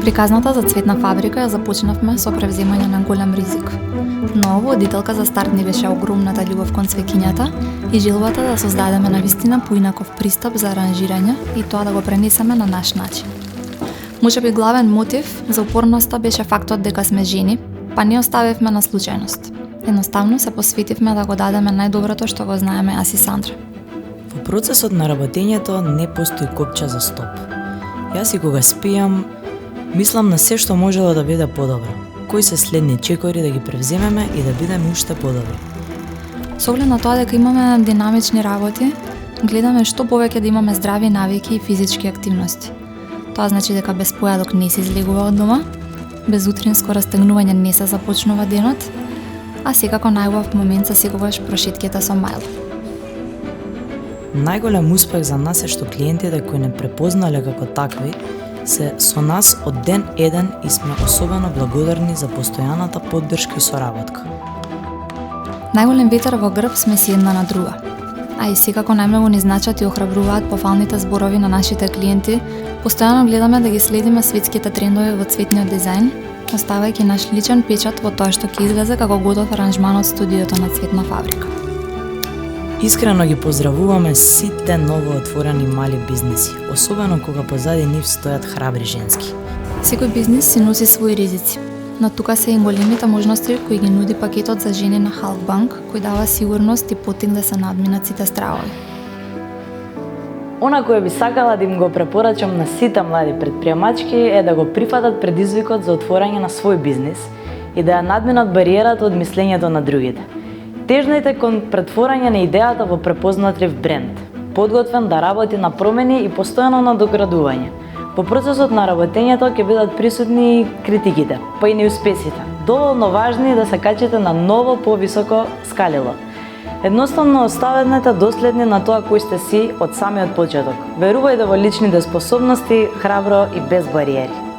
Приказната за цветна фабрика ја започнавме со превземање на голем ризик. Но водителка за старт ни беше огромната љубов кон цвеќињата и желбата да создадеме навистина поинаков пристап за аранжирање и тоа да го пренесеме на наш начин. Можеби главен мотив за упорноста беше фактот дека сме жени, па не оставивме на случајност. Едноставно се посветивме да го дадеме најдоброто што го знаеме јас и Сандра. Во процесот на работењето не постои копча за стоп. Јас и кога спијам, мислам на се што можело да биде подобро. Кои се следни чекори да ги превземеме и да бидеме уште подобри. Со оглед на тоа дека имаме динамични работи, гледаме што повеќе да имаме здрави навики и физички активности. Тоа значи дека без појадок не се излегува од дома, без утринско растегнување не се започнува денот, а секако најубав момент се секогаш прошетките со мајл. Најголем успех за нас е што клиентите кои не препознале како такви се со нас од ден еден и сме особено благодарни за постојаната поддршка и соработка. Најголем ветер во грб сме си една на друга, а и секако најмногу ни значат и охрабруваат пофалните зборови на нашите клиенти. Постојано гледаме да ги следиме светските трендови во цветниот дизајн, оставајќи наш личен печат во тоа што ќе излезе како готов аранжман од студиото на Цветна фабрика. Искрено ги поздравуваме сите новоотворени мали бизниси, особено кога позади нив стојат храбри женски. Секој бизнис си носи своји ризици, но тука се и големите можности кои ги нуди пакетот за жени на Halkbank, кој дава сигурност и потик да се надминат сите стравови. Она кое би сакала да им го препорачам на сите млади предприемачки е да го прифатат предизвикот за отворање на свој бизнис и да ја надминат бариерата од мислењето на другите. Тежнајте кон претворање на идејата во препознатлив бренд, подготвен да работи на промени и постојано на доградување. Во процесот на работењето ќе бидат присутни и критиките, па и неуспесите, доволно важни да се качите на ново повисоко скалило. Едноставно оставете доследни на тоа кој сте си од самиот почеток. Верувајте во личните способности, храбро и без бариери.